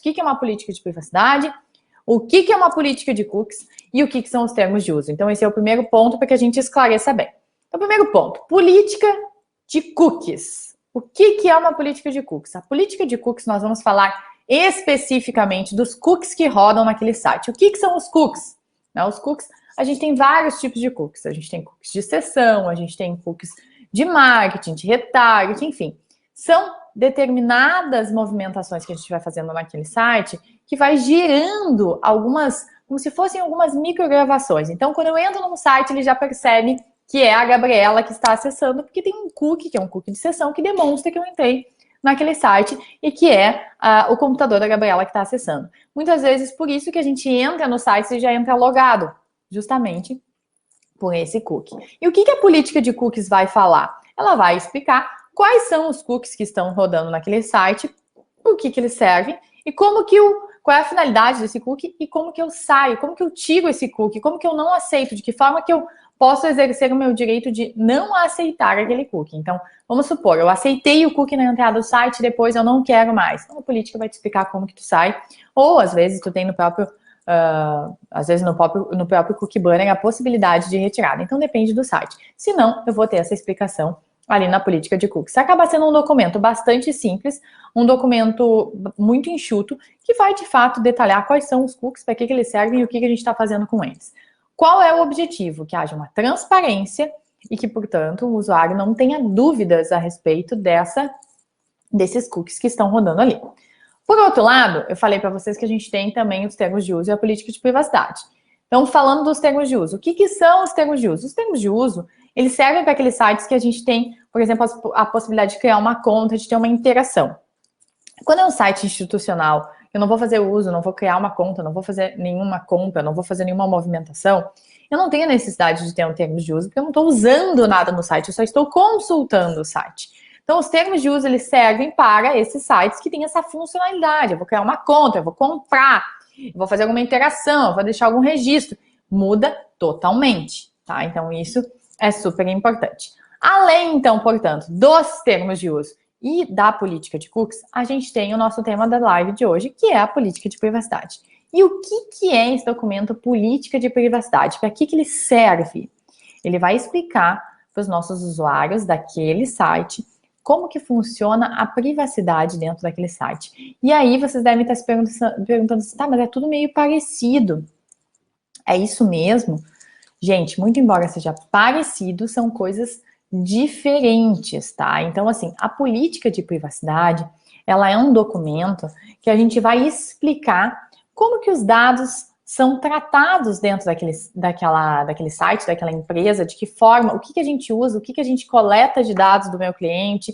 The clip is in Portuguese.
que é uma política de privacidade, o que é uma política de cookies e o que são os termos de uso. Então, esse é o primeiro ponto para que a gente esclareça bem. Então, primeiro ponto, política de cookies. O que é uma política de cookies? A política de cookies, nós vamos falar especificamente dos cookies que rodam naquele site. O que são os cookies? Os cookies, a gente tem vários tipos de cookies. A gente tem cookies de sessão, a gente tem cookies de marketing, de retargeting, enfim. São determinadas movimentações que a gente vai fazendo naquele site que vai gerando algumas, como se fossem algumas microgravações. Então, quando eu entro num site, ele já percebe que é a Gabriela que está acessando, porque tem um cookie, que é um cookie de sessão, que demonstra que eu entrei naquele site e que é o computador da Gabriela que está acessando. Muitas vezes, por isso que a gente entra no site e já entra logado, justamente por esse cookie. E o que a política de cookies vai falar? Ela vai explicar quais são os cookies que estão rodando naquele site, por que eles servem e como que qual é a finalidade desse cookie e como que eu saio, como que eu tiro esse cookie, como que eu não aceito, de que forma que eu posso exercer o meu direito de não aceitar aquele cookie. Então, vamos supor, eu aceitei o cookie na entrada do site, depois eu não quero mais. Então, a política vai te explicar como que tu sai, ou às vezes tu tem no próprio, no próprio cookie banner a possibilidade de retirada. Então, depende do site. Se não, eu vou ter essa explicação ali na política de cookies. Acaba sendo um documento bastante simples, um documento muito enxuto, que vai, de fato, detalhar quais são os cookies, para que eles servem e o que a gente está fazendo com eles. Qual é o objetivo? Que haja uma transparência e que, portanto, o usuário não tenha dúvidas a respeito desses cookies que estão rodando ali. Por outro lado, eu falei para vocês que a gente tem também os termos de uso e a política de privacidade. Então, falando dos termos de uso, o que são os termos de uso? Os termos de uso, eles servem para aqueles sites que a gente tem, por exemplo, a possibilidade de criar uma conta, de ter uma interação. Quando é um site institucional, eu não vou fazer uso, não vou criar uma conta, não vou fazer nenhuma compra, não vou fazer nenhuma movimentação, eu não tenho a necessidade de ter um termo de uso, porque eu não estou usando nada no site, eu só estou consultando o site. Então, os termos de uso, eles servem para esses sites que têm essa funcionalidade. Eu vou criar uma conta, eu vou comprar, eu vou fazer alguma interação, eu vou deixar algum registro. Muda totalmente, tá? Então, isso é super importante. Além, então, portanto, dos termos de uso e da política de cookies, a gente tem o nosso tema da live de hoje, que é a política de privacidade. E o que é esse documento política de privacidade? Para que ele serve? Ele vai explicar para os nossos usuários daquele site como que funciona a privacidade dentro daquele site. E aí vocês devem estar se perguntando assim, tá, mas é tudo meio parecido. É isso mesmo? Gente, muito embora seja parecido, são coisas diferentes, tá? Então, assim, a política de privacidade, ela é um documento que a gente vai explicar como que os dados são tratados dentro daquele site, daquela empresa, de que forma, o que a gente usa, o que a gente coleta de dados do meu cliente,